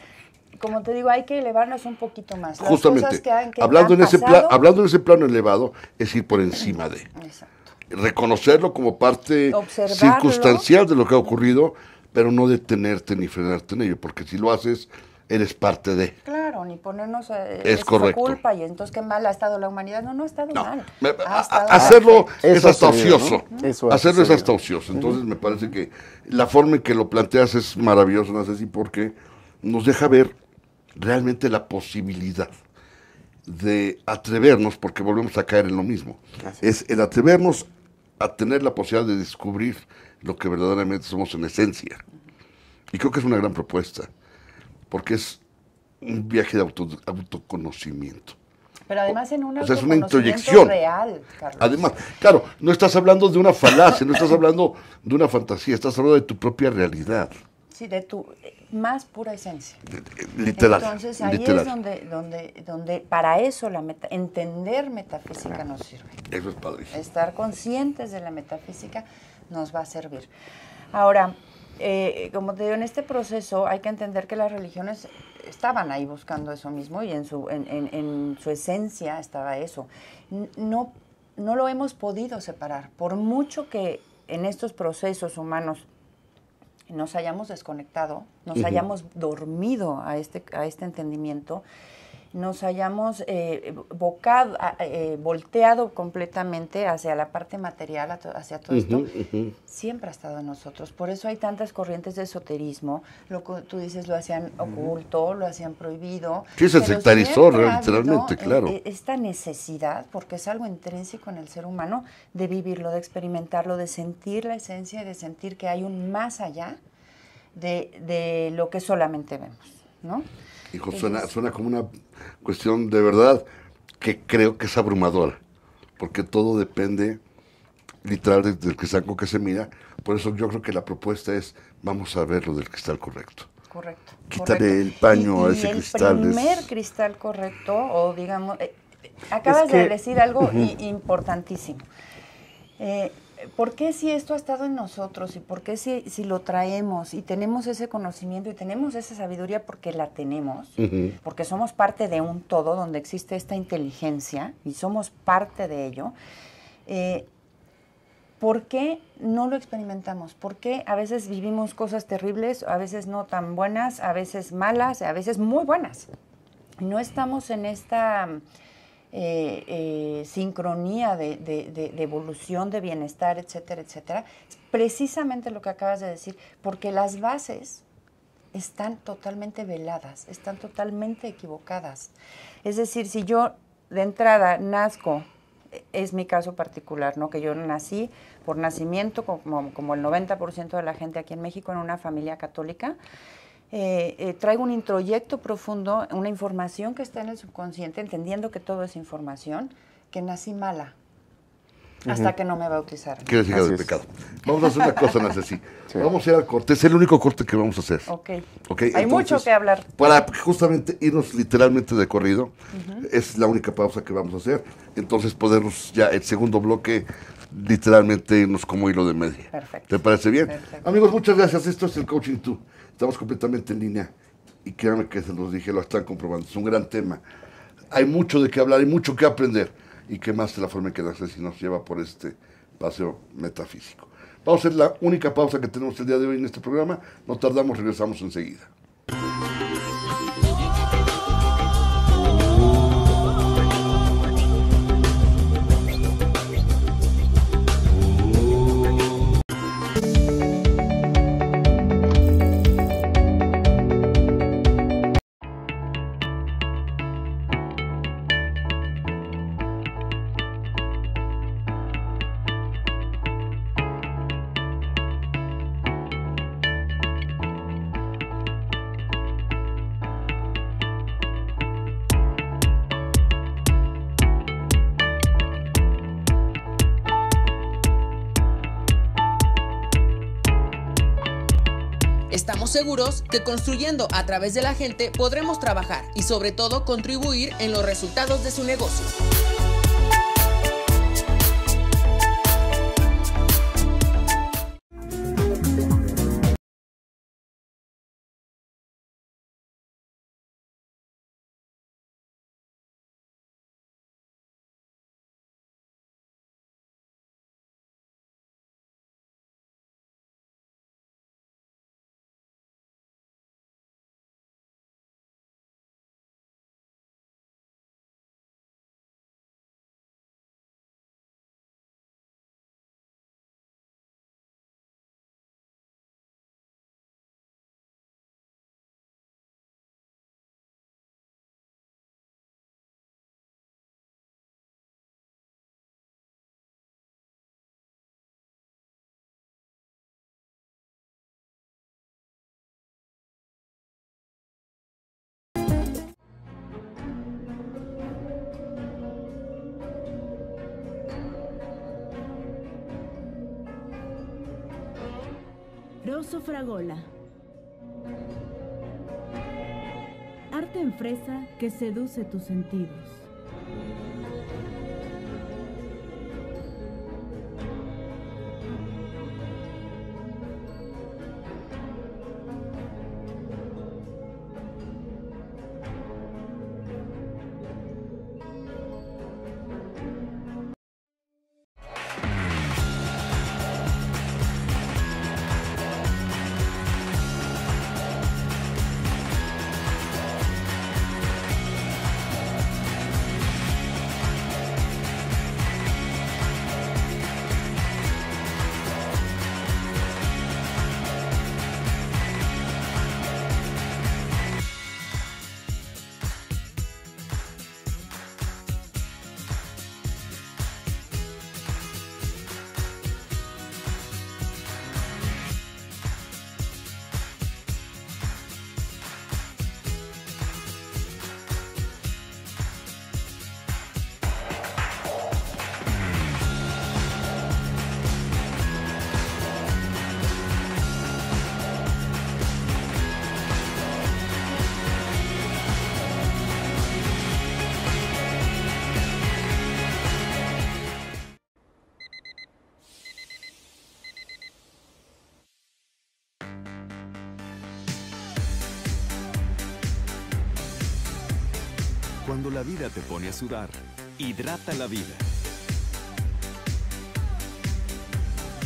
Speaker 3: como te digo, hay que elevarnos un poquito más. Las
Speaker 2: Justamente,
Speaker 3: cosas que
Speaker 2: hablando
Speaker 3: han
Speaker 2: en ese
Speaker 3: pasado-
Speaker 2: hablando en ese plano elevado, es ir por encima de.
Speaker 3: Exacto.
Speaker 2: Reconocerlo como parte
Speaker 3: Observarlo.
Speaker 2: circunstancial de lo que ha ocurrido, pero no detenerte ni frenarte en ello, porque si lo haces, eres parte de.
Speaker 3: Claro, ni ponernos
Speaker 2: Es
Speaker 3: esa
Speaker 2: correcto.
Speaker 3: culpa, y entonces qué mal ha estado la humanidad. No ha estado
Speaker 2: No,
Speaker 3: mal.
Speaker 2: me-
Speaker 3: Ha estado
Speaker 2: hacerlo
Speaker 3: perfecto.
Speaker 2: es
Speaker 4: Eso ha
Speaker 2: hasta
Speaker 4: sucedido,
Speaker 2: ocioso.
Speaker 4: ¿no? Eso ha
Speaker 2: Hacerlo es
Speaker 4: sucedido.
Speaker 2: hasta ocioso. Entonces me parece que la forma en que lo planteas es maravillosa, no sé si porque nos deja ver realmente la posibilidad de atrevernos, porque volvemos a caer en lo mismo.
Speaker 4: Así
Speaker 2: Es el atrevernos a tener la posibilidad de descubrir lo que verdaderamente somos en esencia. Y creo que es una gran propuesta, porque es un viaje de autoconocimiento.
Speaker 3: Pero además en un
Speaker 2: O sea, es una
Speaker 3: autoconocimiento
Speaker 2: introyección.
Speaker 3: real, Carlos.
Speaker 2: Además, claro, no estás hablando de una falacia, no estás hablando de una fantasía, estás hablando de tu propia realidad.
Speaker 3: Sí, de tu más pura esencia.
Speaker 2: Literal.
Speaker 3: Entonces ahí
Speaker 2: literal.
Speaker 3: es donde para eso entender metafísica nos sirve.
Speaker 2: Eso es padrísimo.
Speaker 3: Estar conscientes de la metafísica nos va a servir. Ahora, como te digo, en este proceso hay que entender que las religiones estaban ahí buscando eso mismo y en su esencia estaba eso. No lo hemos podido separar. Por mucho que en estos procesos humanos nos hayamos desconectado, nos hayamos dormido a este entendimiento, nos hayamos volteado completamente hacia la parte material, hacia todo esto, siempre ha estado en nosotros. Por eso hay tantas corrientes de esoterismo. Lo que tú dices, lo hacían oculto, lo hacían prohibido.
Speaker 2: Sí, se sectarizó literalmente, claro.
Speaker 3: Esta necesidad, porque es algo intrínseco en el ser humano, de vivirlo, de experimentarlo, de sentir la esencia y de sentir que hay un más allá de lo que solamente vemos, ¿no?
Speaker 2: Hijo, suena como una cuestión de verdad que creo que es abrumadora, porque todo depende literal del cristal con que se mira. Por eso yo creo que la propuesta es, vamos a verlo del cristal correcto.
Speaker 3: Correcto.
Speaker 2: Quítale el paño a ese cristal.
Speaker 3: El primer cristal correcto, o digamos, acabas de decir algo importantísimo. ¿Por qué si esto ha estado en nosotros y por qué si lo traemos y tenemos ese conocimiento y tenemos esa sabiduría porque la tenemos, porque somos parte de un todo donde existe esta inteligencia y somos parte de ello, ¿por qué no lo experimentamos? ¿Por qué a veces vivimos cosas terribles, a veces no tan buenas, a veces malas, a veces muy buenas? No estamos en esta sincronía de evolución, de bienestar, etcétera, etcétera. Es precisamente lo que acabas de decir, porque las bases están totalmente veladas, están totalmente equivocadas. Es decir, si yo de entrada nazco, es mi caso particular, ¿no? Que yo nací por nacimiento, como el 90% de la gente aquí en México, en una familia católica. Traigo un introyecto profundo, una información que está en el subconsciente, entendiendo que todo es información, que nací mala, hasta que no me bautizaron.
Speaker 2: Quieres hígado de pecado. Vamos a hacer una cosa, Nancy. Sí. Vamos a ir al corte, es el único corte que vamos a hacer.
Speaker 3: Okay.
Speaker 2: Hay
Speaker 3: entonces, mucho que hablar.
Speaker 2: Para justamente irnos literalmente de corrido, es la única pausa que vamos a hacer. Entonces podernos ya el segundo bloque literalmente irnos como hilo de media.
Speaker 3: Perfecto.
Speaker 2: ¿Te parece bien?
Speaker 3: Perfecto.
Speaker 2: Amigos, muchas gracias. Esto es el Coaching 2. Estamos completamente en línea y créanme que se los dije, lo están comprobando. Es un gran tema. Hay mucho de qué hablar, hay mucho que aprender. Y qué más de la forma en que Nancy nos lleva por este paseo metafísico. Vamos a hacer la única pausa que tenemos el día de hoy en este programa. No tardamos, regresamos enseguida.
Speaker 5: Estamos seguros que construyendo a través de la gente podremos trabajar y sobre todo contribuir en los resultados de su negocio.
Speaker 6: Rosso Fragola, en fresa que seduce tus sentidos.
Speaker 7: Cuando la vida te pone a sudar, hidrata la vida.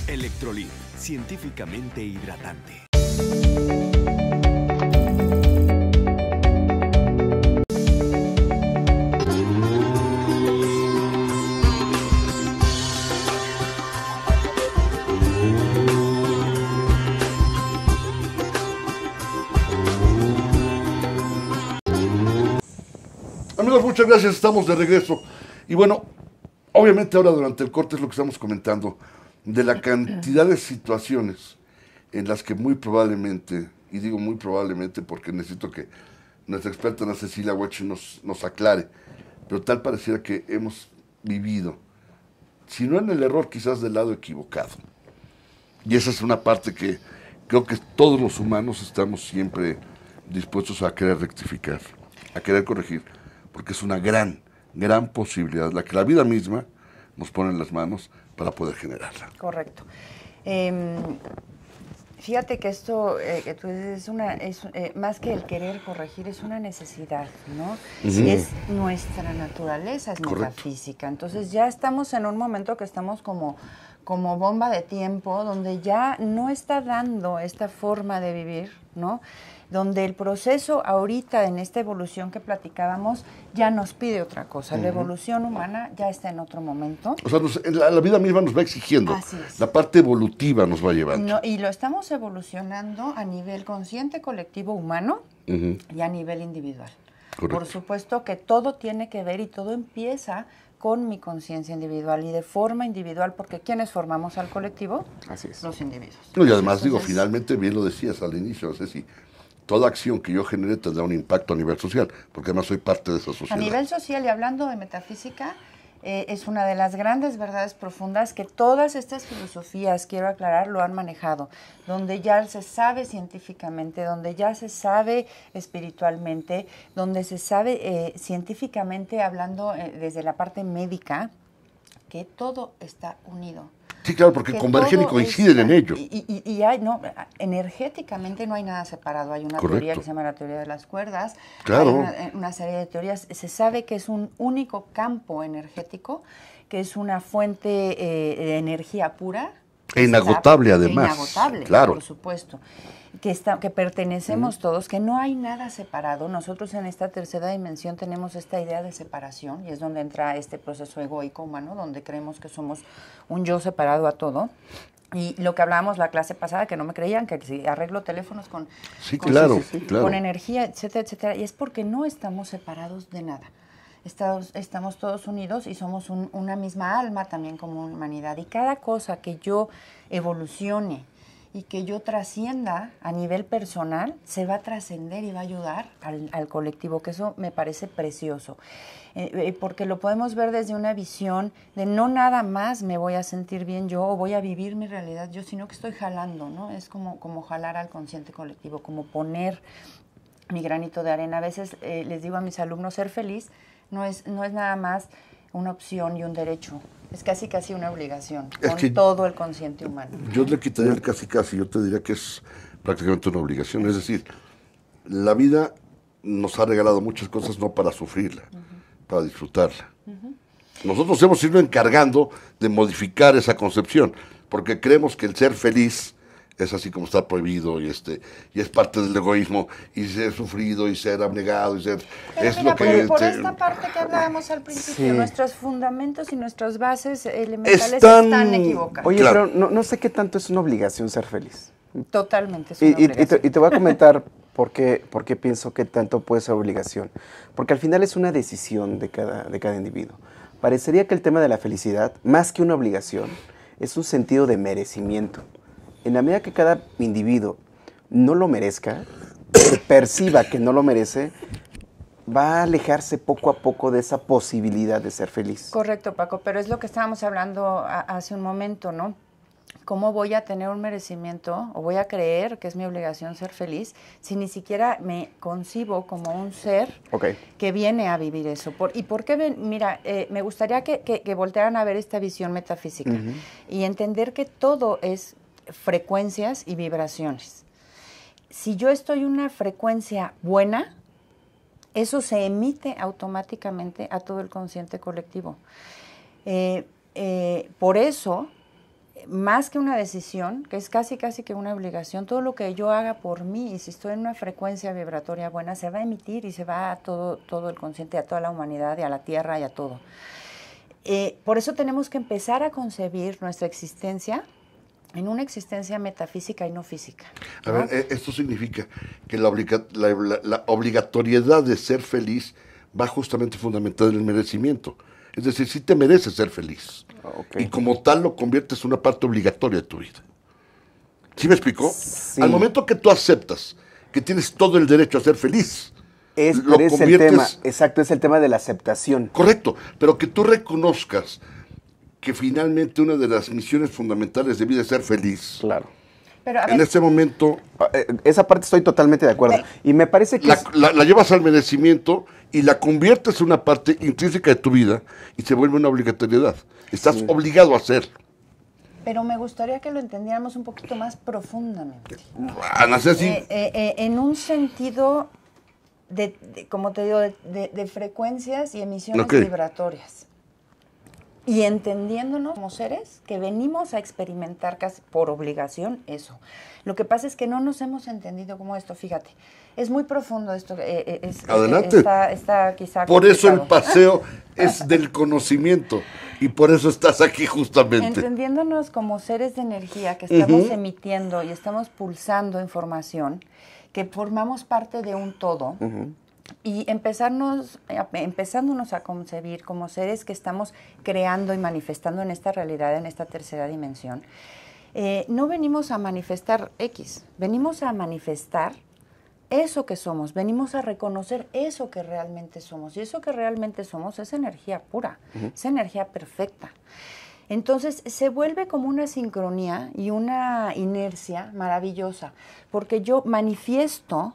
Speaker 7: Electrolit, científicamente hidratante.
Speaker 2: Amigos, muchas gracias, estamos de regreso. Y bueno, obviamente ahora durante el corte es lo que estamos comentando, de la cantidad de situaciones en las que muy probablemente, y digo muy probablemente porque necesito que nuestra experta Ana Cecilia Hueche nos aclare, pero tal pareciera que hemos vivido, si no en el error, quizás del lado equivocado. Y esa es una parte que creo que todos los humanos estamos siempre dispuestos a querer rectificar, a querer corregir, porque es una gran posibilidad, la que la vida misma nos pone en las manos para poder generarla.
Speaker 3: Correcto. Fíjate que esto que tú dices más que el querer corregir, es una necesidad, ¿no?
Speaker 2: Sí.
Speaker 3: Es nuestra naturaleza, es metafísica. Entonces ya estamos en un momento que estamos como bomba de tiempo, donde ya no está dando esta forma de vivir, ¿no? Donde el proceso ahorita en esta evolución que platicábamos ya nos pide otra cosa. La evolución humana ya está en otro momento.
Speaker 2: O sea, la vida misma nos va exigiendo.
Speaker 3: Así es.
Speaker 2: La parte evolutiva nos va llevando.
Speaker 3: No, y lo estamos evolucionando a nivel consciente colectivo humano y a nivel individual.
Speaker 2: Correcto.
Speaker 3: Por supuesto que todo tiene que ver y todo empieza con mi conciencia individual y de forma individual, porque ¿quiénes formamos al colectivo?
Speaker 4: Así es.
Speaker 3: Los individuos.
Speaker 2: No, y además,
Speaker 3: Entonces,
Speaker 2: finalmente, bien lo decías al inicio, Ceci, toda acción que yo genere tendrá un impacto a nivel social, porque además soy parte de esa sociedad.
Speaker 3: A nivel social, y hablando de metafísica, es una de las grandes verdades profundas que todas estas filosofías, quiero aclarar, lo han manejado, donde ya se sabe científicamente, donde ya se sabe espiritualmente, donde se sabe científicamente, hablando desde la parte médica, que todo está unido.
Speaker 2: Sí, claro, porque convergen y coinciden en ello.
Speaker 3: Y hay, no, energéticamente no hay nada separado. Hay una teoría que se llama la teoría de las cuerdas.
Speaker 2: Claro.
Speaker 3: Hay una serie de teorías. Se sabe que es un único campo energético, que es una fuente de energía pura.
Speaker 2: E inagotable, además.
Speaker 3: Inagotable,
Speaker 2: claro.
Speaker 3: Por supuesto. Que pertenecemos todos, que no hay nada separado. Nosotros en esta tercera dimensión tenemos esta idea de separación, y es donde entra este proceso egoico humano, donde creemos que somos un yo separado a todo. Y lo que hablábamos la clase pasada, que no me creían, que si arreglo teléfonos con energía, etcétera, etcétera, y es porque no estamos separados de nada. Estamos todos unidos y somos una misma alma también como humanidad. Y cada cosa que yo evolucione y que yo trascienda a nivel personal, se va a trascender y va a ayudar al colectivo, que eso me parece precioso. Porque lo podemos ver desde una visión de no nada más me voy a sentir bien yo o voy a vivir mi realidad yo, sino que estoy jalando, ¿no? Es como jalar al consciente colectivo, como poner mi granito de arena. A veces les digo a mis alumnos, ser feliz no es nada más una opción y un derecho, es casi una obligación,
Speaker 2: Es
Speaker 3: con
Speaker 2: que
Speaker 3: todo el consciente humano.
Speaker 2: yo le quitaría el casi, yo te diría que es prácticamente una obligación. Es decir, la vida nos ha regalado muchas cosas no para sufrirla, para disfrutarla. Nosotros hemos ido encargando de modificar esa concepción, porque creemos que el ser feliz es así como está prohibido y es parte del egoísmo, y ser sufrido y ser abnegado y ser
Speaker 3: Pero
Speaker 2: es
Speaker 3: mira,
Speaker 2: lo que
Speaker 3: por esta parte que hablábamos al principio,
Speaker 4: Sí.
Speaker 3: nuestros fundamentos y nuestras bases elementales
Speaker 2: Están-
Speaker 3: están equivocadas.
Speaker 4: Oye,
Speaker 2: Claro.
Speaker 4: pero no sé qué tanto es una obligación ser feliz.
Speaker 3: Totalmente es
Speaker 4: Y,
Speaker 3: una
Speaker 4: y- y
Speaker 3: obligación.
Speaker 4: te, y te voy a comentar por qué pienso que tanto puede ser obligación. Porque al final es una decisión de cada individuo. Parecería que el tema de la felicidad, más que una obligación, es un sentido de merecimiento. En la medida que cada individuo no lo merezca, se perciba que no lo merece, va a alejarse poco a poco de esa posibilidad de ser feliz.
Speaker 3: Correcto, Paco, pero es lo que estábamos hablando hace un momento, ¿no? ¿Cómo voy a tener un merecimiento o voy a creer que es mi obligación ser feliz si ni siquiera me concibo como un ser
Speaker 4: Ok.
Speaker 3: que viene a vivir eso? ¿Y por qué? Mira, me gustaría que voltearan a ver esta visión metafísica y entender que todo es frecuencias y vibraciones. Si yo estoy en una frecuencia buena, eso se emite automáticamente a todo el consciente colectivo. Por eso, más que una decisión, que es casi que una obligación, todo lo que yo haga por mí, y si estoy en una frecuencia vibratoria buena, se va a emitir y se va a todo el consciente, a toda la humanidad y a la Tierra y a todo. Por eso tenemos que empezar a concebir nuestra existencia en una existencia metafísica y no física, ¿no?
Speaker 2: A ver, esto significa que la obligatoriedad de ser feliz va justamente fundamentada en el merecimiento. Es decir, si te mereces ser feliz.
Speaker 4: Ok.
Speaker 2: Y como tal lo conviertes en una parte obligatoria de tu vida. ¿Sí me explicó?
Speaker 4: Sí.
Speaker 2: Al momento que tú aceptas que tienes todo el derecho a ser feliz,
Speaker 4: Pero
Speaker 2: lo
Speaker 4: es el
Speaker 2: conviertes...
Speaker 4: tema, exacto, es el tema de la aceptación.
Speaker 2: Correcto, pero que tú reconozcas que finalmente una de las misiones fundamentales de vida es ser feliz.
Speaker 4: Claro.
Speaker 3: Pero, a
Speaker 2: En
Speaker 3: ver,
Speaker 2: este momento
Speaker 4: Esa parte estoy totalmente de acuerdo. Y me parece que
Speaker 2: la llevas al merecimiento y la conviertes en una parte intrínseca de tu vida y se vuelve una obligatoriedad. Estás obligado a hacerlo.
Speaker 3: pero me gustaría que lo entendiéramos un poquito más profundamente.
Speaker 2: Ana Ceci,
Speaker 3: En un sentido como te digo, de frecuencias y emisiones
Speaker 2: Ok.
Speaker 3: vibratorias. Y entendiéndonos como seres que venimos a experimentar casi por obligación eso. Lo que pasa es que no nos hemos entendido como esto, fíjate. Es muy profundo esto.
Speaker 2: Adelante.
Speaker 3: Está quizá
Speaker 2: por eso el
Speaker 3: complicado.
Speaker 2: paseo es del conocimiento y por eso estás aquí justamente.
Speaker 3: Entendiéndonos como seres de energía que estamos emitiendo y estamos pulsando información, que formamos parte de un todo, y empezándonos a concebir como seres que estamos creando y manifestando en esta realidad, en esta tercera dimensión. No venimos a manifestar X, venimos a manifestar eso que somos, venimos a reconocer eso que realmente somos. Y eso que realmente somos es energía pura, es energía perfecta. Entonces se vuelve como una sincronía y una inercia maravillosa, porque yo manifiesto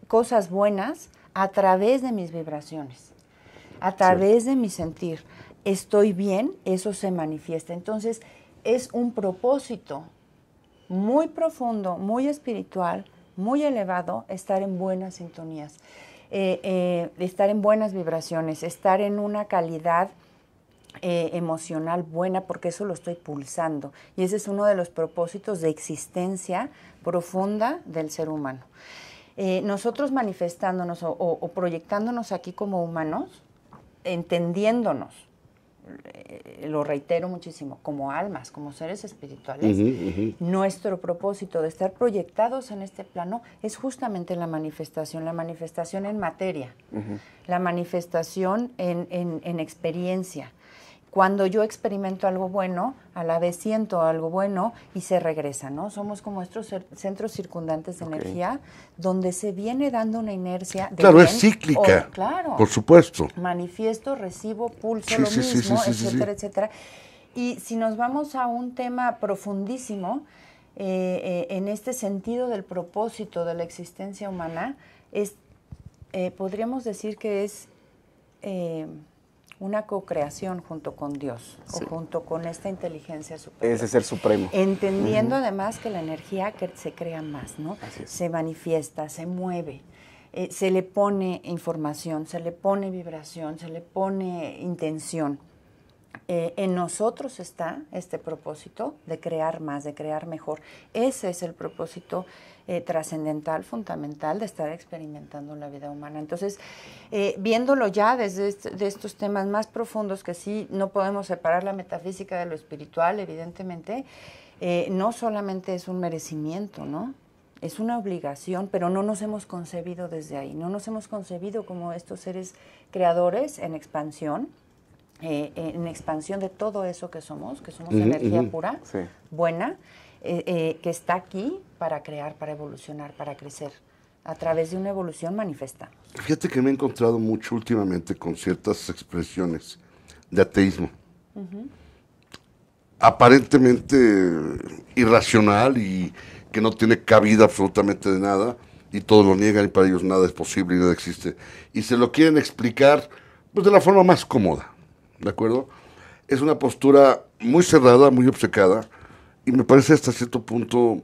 Speaker 3: cosas buenas a través de mis vibraciones, a través de mi sentir. Estoy bien, eso se manifiesta. Entonces es un propósito muy profundo, muy espiritual, muy elevado, estar en buenas sintonías, estar en buenas vibraciones, estar en una calidad emocional buena, porque eso lo estoy pulsando. Y ese es uno de los propósitos de existencia profunda del ser humano. Nosotros manifestándonos o proyectándonos aquí como humanos, entendiéndonos, lo reitero muchísimo, como almas, como seres espirituales, nuestro propósito de estar proyectados en este plano es justamente la manifestación en materia, la manifestación en experiencia. Cuando yo experimento algo bueno, a la vez siento algo bueno y se regresa, ¿no? Somos como estos centros circundantes de energía donde se viene dando una inercia de
Speaker 2: claro,
Speaker 3: bien
Speaker 2: es cíclica,
Speaker 3: claro,
Speaker 2: por supuesto.
Speaker 3: manifiesto, recibo, pulso,
Speaker 2: Sí,
Speaker 3: lo
Speaker 2: sí,
Speaker 3: mismo,
Speaker 2: sí,
Speaker 3: etcétera, etcétera. Y si nos vamos a un tema profundísimo, en este sentido del propósito de la existencia humana, podríamos decir que es una co-creación junto con Dios, o junto con esta inteligencia superior.
Speaker 4: Ese ser supremo.
Speaker 3: Entendiendo además que la energía se crea más, ¿no?
Speaker 4: Así es.
Speaker 3: Se manifiesta, se mueve, se le pone información, se le pone vibración, se le pone intención. En nosotros está este propósito de crear más, de crear mejor. Ese es el propósito trascendental, fundamental de estar experimentando la vida humana. Entonces, viéndolo ya desde de estos temas más profundos, que sí no podemos separar la metafísica de lo espiritual, evidentemente, no solamente es un merecimiento, ¿no? Es una obligación, pero no nos hemos concebido desde ahí, no nos hemos concebido como estos seres creadores en expansión de todo eso que somos energía pura,
Speaker 4: sí,
Speaker 3: buena, que está aquí para crear, para evolucionar, para crecer. A través de una evolución manifiesta.
Speaker 2: Fíjate que me he encontrado mucho últimamente con ciertas expresiones de ateísmo. Aparentemente irracional y que no tiene cabida absolutamente de nada, y todos lo niegan y para ellos nada es posible y nada existe. Y se lo quieren explicar pues de la forma más cómoda, ¿de acuerdo? Es una postura muy cerrada, muy obcecada, y me parece hasta cierto punto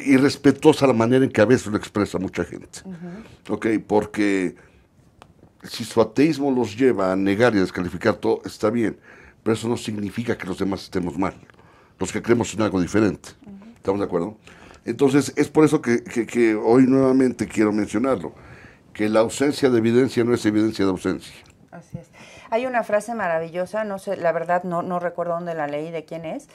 Speaker 2: irrespetuosa la manera en que a veces lo expresa mucha gente. ¿Ok? Porque si su ateísmo los lleva a negar y a descalificar todo, está bien, pero eso no significa que los demás estemos mal, los que creemos en algo diferente. ¿Estamos de acuerdo? Entonces, es por eso que hoy nuevamente quiero mencionarlo, que la ausencia de evidencia no es evidencia de ausencia.
Speaker 3: Así es. Hay una frase maravillosa, no sé, la verdad no recuerdo dónde la leí, de quién es,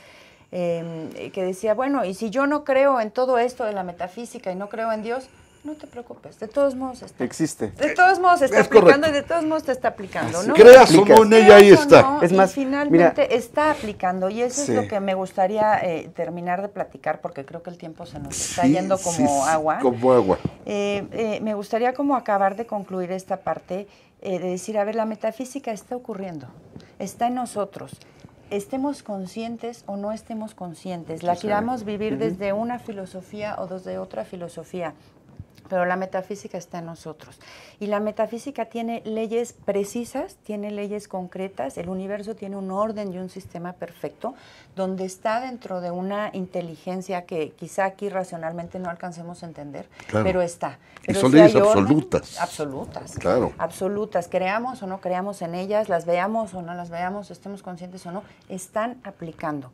Speaker 3: que decía, bueno, y si yo no creo en todo esto de la metafísica y no creo en Dios, no te preocupes, de todos modos está.
Speaker 4: Existe.
Speaker 3: De todos modos está
Speaker 2: Es
Speaker 3: aplicando
Speaker 2: correcto.
Speaker 3: y de todos modos te está aplicando, ¿no?
Speaker 2: Creas o no en ella, ahí
Speaker 3: Creas o
Speaker 2: está.
Speaker 3: no,
Speaker 4: Es
Speaker 3: y
Speaker 4: más,
Speaker 3: finalmente
Speaker 4: mira,
Speaker 3: está aplicando, y eso
Speaker 4: sí,
Speaker 3: es lo que me gustaría terminar de platicar, porque creo que el tiempo se nos está
Speaker 2: Sí,
Speaker 3: yendo como agua.
Speaker 2: Como agua.
Speaker 3: Me gustaría como acabar de concluir esta parte, de decir, a ver, la metafísica está ocurriendo, está en nosotros. Estemos conscientes o no estemos conscientes, la queramos vivir desde una filosofía o desde otra filosofía, pero la metafísica está en nosotros. Y la metafísica tiene leyes precisas, tiene leyes concretas, el universo tiene un orden y un sistema perfecto, donde está dentro de una inteligencia que quizá aquí racionalmente no alcancemos a entender,
Speaker 2: Claro.
Speaker 3: pero está. Pero
Speaker 2: Y son
Speaker 3: sí
Speaker 2: leyes
Speaker 3: hay orden,
Speaker 2: absolutas.
Speaker 3: absolutas.
Speaker 2: Claro.
Speaker 3: Absolutas. Creamos o no creamos en ellas, las veamos o no las veamos, estemos conscientes o no, están aplicando.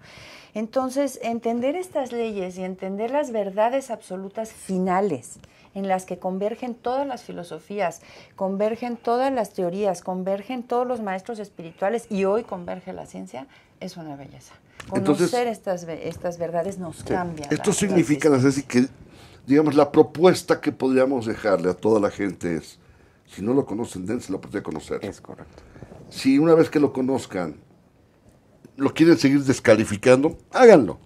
Speaker 3: Entonces, entender estas leyes y entender las verdades absolutas finales, en las que convergen todas las filosofías, convergen todas las teorías, convergen todos los maestros espirituales, y hoy converge la ciencia, es una belleza. Conocer estas verdades nos cambia.
Speaker 2: Esto significa, Ceci, que, digamos, la propuesta que podríamos dejarle a toda la gente es, si no lo conocen, dense la oportunidad de conocerlo.
Speaker 4: Es correcto.
Speaker 2: Si una vez que lo conozcan, lo quieren seguir descalificando, háganlo.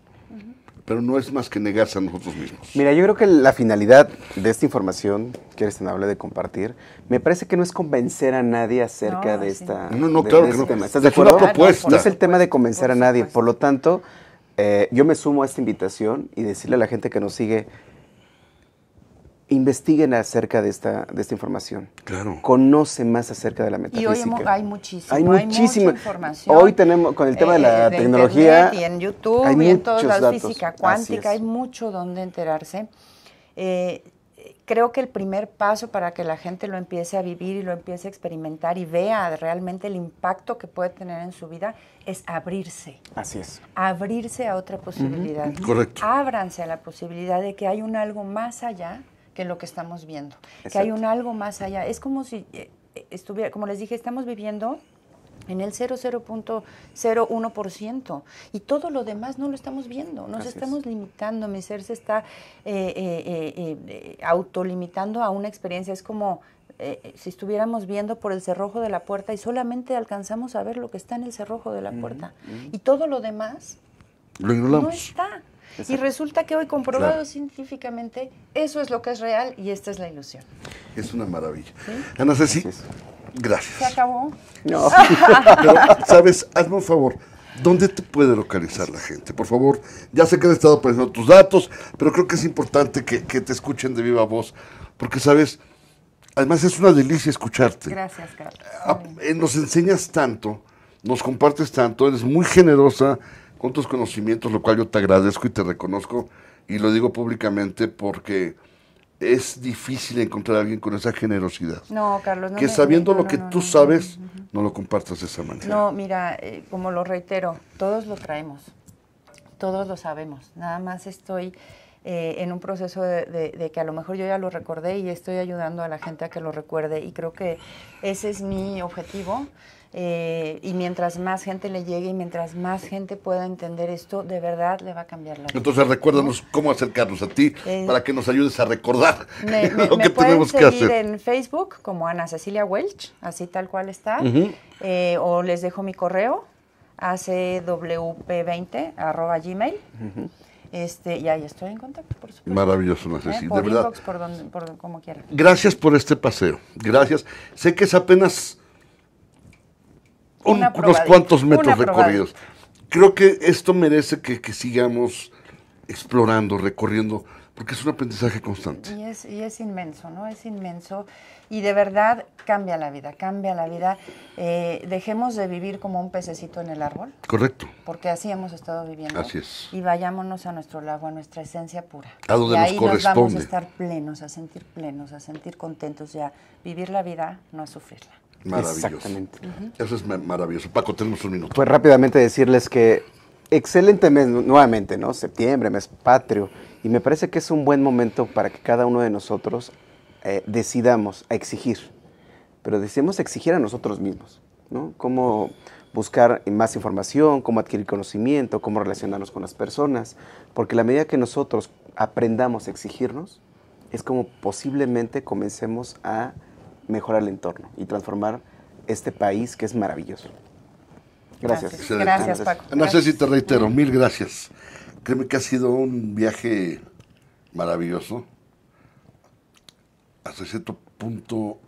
Speaker 2: Pero no es más que negarse a nosotros mismos.
Speaker 4: Mira, yo creo que la finalidad de esta información que eres tan amable de compartir, me parece que no es convencer a nadie acerca de esta
Speaker 2: No,
Speaker 4: de
Speaker 2: claro que
Speaker 4: este
Speaker 2: no.
Speaker 4: tema. ¿Estás de
Speaker 2: Es una
Speaker 4: acuerdo?
Speaker 2: propuesta.
Speaker 4: No es el tema de convencer a nadie.
Speaker 3: supuesto.
Speaker 4: Por lo tanto, yo me sumo a esta invitación y decirle a la gente que nos sigue, investiguen acerca de esta información.
Speaker 2: Claro.
Speaker 4: Conoce más acerca de la
Speaker 3: Y hoy
Speaker 4: metafísica.
Speaker 3: hay muchísimo,
Speaker 4: Hay muchísima
Speaker 3: mucha información.
Speaker 4: Hoy tenemos, con el tema de la tecnología,
Speaker 3: internet, y en YouTube,
Speaker 4: hay
Speaker 3: y en todas
Speaker 4: muchos
Speaker 3: las
Speaker 4: datos.
Speaker 3: física
Speaker 4: Así
Speaker 3: cuántica,
Speaker 4: es.
Speaker 3: hay mucho donde enterarse. Creo que el primer paso para que la gente lo empiece a vivir y lo empiece a experimentar y vea realmente el impacto que puede tener en su vida es abrirse.
Speaker 4: Así es.
Speaker 3: Abrirse a otra posibilidad.
Speaker 2: Correcto.
Speaker 3: Ábranse a la posibilidad de que hay un algo más allá que lo que estamos viendo. Que hay un algo más allá. Es como si estuviera, como les dije, estamos viviendo en el 0,01% y todo lo demás no lo estamos viendo, nos estamos limitando, mi ser se está autolimitando a una experiencia, es como si estuviéramos viendo por el cerrojo de la puerta y solamente alcanzamos a ver lo que está en el cerrojo de la puerta y todo lo demás
Speaker 2: Lo ignoramos.
Speaker 3: no está. Y resulta que hoy comprobado científicamente eso es lo que es real y esta es la ilusión.
Speaker 2: Es una maravilla. Ana Ceci,
Speaker 3: ¿Se
Speaker 2: gracias.
Speaker 3: acabó?
Speaker 4: No.
Speaker 2: Pero, ¿sabes? Hazme un favor. ¿Dónde te puede localizar la gente? Por favor, ya sé que han estado poniendo tus datos, pero creo que es importante que te escuchen de viva voz, porque, ¿sabes? Además es una delicia escucharte.
Speaker 3: Gracias, Carlos.
Speaker 2: Nos enseñas tanto, nos compartes tanto, eres muy generosa con tus conocimientos, lo cual yo te agradezco y te reconozco, y lo digo públicamente porque es difícil encontrar a alguien con esa generosidad.
Speaker 3: No, Carlos, no.
Speaker 2: Que sabiendo lo que tú sabes, no lo compartas de esa manera.
Speaker 3: No, mira, como lo reitero, todos lo traemos, todos lo sabemos. Nada más estoy en un proceso de que a lo mejor yo ya lo recordé y estoy ayudando a la gente a que lo recuerde. Y creo que ese es mi objetivo. Y mientras más gente le llegue y mientras más gente pueda entender esto, de verdad le va a cambiar la vida.
Speaker 2: Entonces recuérdanos cómo acercarnos a ti para que nos ayudes a recordar lo
Speaker 3: me
Speaker 2: que tenemos que hacer.
Speaker 3: Me pueden seguir en Facebook como Ana Cecilia Welch, así tal cual está, o les dejo mi correo, acwp20@gmail. Y ahí estoy en contacto, por supuesto.
Speaker 2: Maravilloso, Ana Cecilia,
Speaker 3: por
Speaker 2: de verdad.
Speaker 3: inbox, por como quieran.
Speaker 2: Gracias por este paseo, gracias. Sé que es apenas unos cuantos metros recorridos. Creo que esto merece que sigamos explorando, recorriendo, porque es un aprendizaje constante.
Speaker 3: Y es inmenso, ¿no? Es inmenso. Y de verdad cambia la vida, cambia la vida. Dejemos de vivir como un pececito en el árbol.
Speaker 2: Correcto.
Speaker 3: Porque así hemos estado viviendo.
Speaker 2: Así es.
Speaker 3: Y vayámonos a nuestro lago, a nuestra esencia pura.
Speaker 2: A donde
Speaker 3: y
Speaker 2: nos
Speaker 3: ahí
Speaker 2: corresponde.
Speaker 3: nos vamos a estar plenos, a sentir contentos ya. Vivir la vida, no a sufrirla.
Speaker 2: Maravilloso.
Speaker 4: Exactamente.
Speaker 2: Eso es maravilloso. Paco, tenemos un minuto.
Speaker 4: Pues rápidamente decirles que excelente mes nuevamente, ¿no? Septiembre, mes patrio. Y me parece que es un buen momento para que cada uno de nosotros decidamos a exigir. Pero decidimos exigir a nosotros mismos, ¿no? Cómo buscar más información, cómo adquirir conocimiento, cómo relacionarnos con las personas. Porque la medida que nosotros aprendamos a exigirnos, es como posiblemente comencemos a mejorar el entorno y transformar este país que es maravilloso. Gracias.
Speaker 2: Excelente.
Speaker 3: Gracias, Paco.
Speaker 2: No sé si te reitero, mil gracias. Créeme que ha sido un viaje maravilloso, hasta cierto punto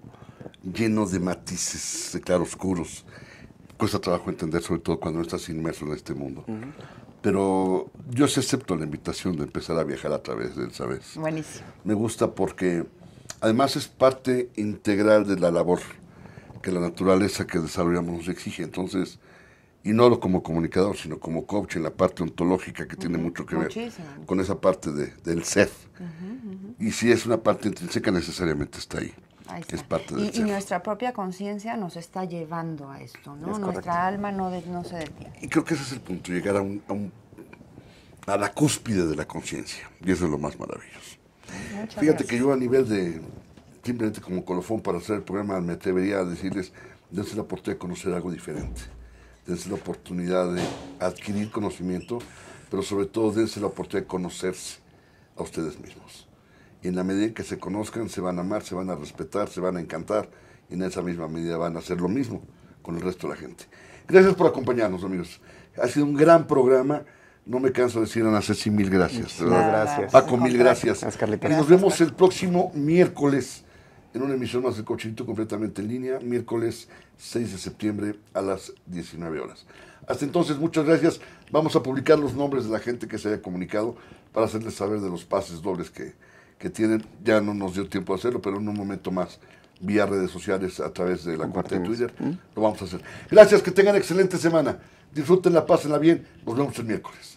Speaker 2: lleno de matices, de claroscuros. Cuesta trabajo entender, sobre todo cuando no estás inmerso en este mundo. Pero yo sí acepto la invitación de empezar a viajar a través de él, ¿sabes?
Speaker 3: Buenísimo.
Speaker 2: Me gusta porque además es parte integral de la labor que la naturaleza que desarrollamos nos exige. Entonces, y no como comunicador, sino como coach en la parte ontológica que tiene mucho que ver con esa parte del ser. Y si es una parte intrínseca, necesariamente está ahí. Es parte del ser.
Speaker 3: Y nuestra propia conciencia nos está llevando a esto, ¿no? Nuestra alma no se detiene.
Speaker 2: Y creo que ese es el punto, llegar a la cúspide de la conciencia. Y eso es lo más maravilloso.
Speaker 3: Muchas
Speaker 2: Fíjate
Speaker 3: gracias.
Speaker 2: que yo a nivel de, simplemente como colofón para hacer el programa, me atrevería a decirles, dense la oportunidad de conocer algo diferente. Dense la oportunidad de adquirir conocimiento, pero sobre todo dense la oportunidad de conocerse a ustedes mismos. Y en la medida en que se conozcan, se van a amar, se van a respetar, se van a encantar, y en esa misma medida van a hacer lo mismo con el resto de la gente. Gracias por acompañarnos, amigos. Ha sido un gran programa. No me canso de decir, Ana Ceci, mil gracias.
Speaker 4: Gracias.
Speaker 2: Paco, mil gracias.
Speaker 4: Gracias, Carlita.
Speaker 2: Y nos vemos el próximo miércoles en una emisión más del Cochinito completamente en línea, miércoles 6 de septiembre a las 19 horas. Hasta entonces, muchas gracias. Vamos a publicar los nombres de la gente que se haya comunicado para hacerles saber de los pases dobles que tienen. Ya no nos dio tiempo de hacerlo, pero en un momento más, vía redes sociales, a través de la cuenta de Twitter, lo vamos a hacer. Gracias, que tengan excelente semana. Disfrútenla, pásenla bien. Nos vemos el miércoles.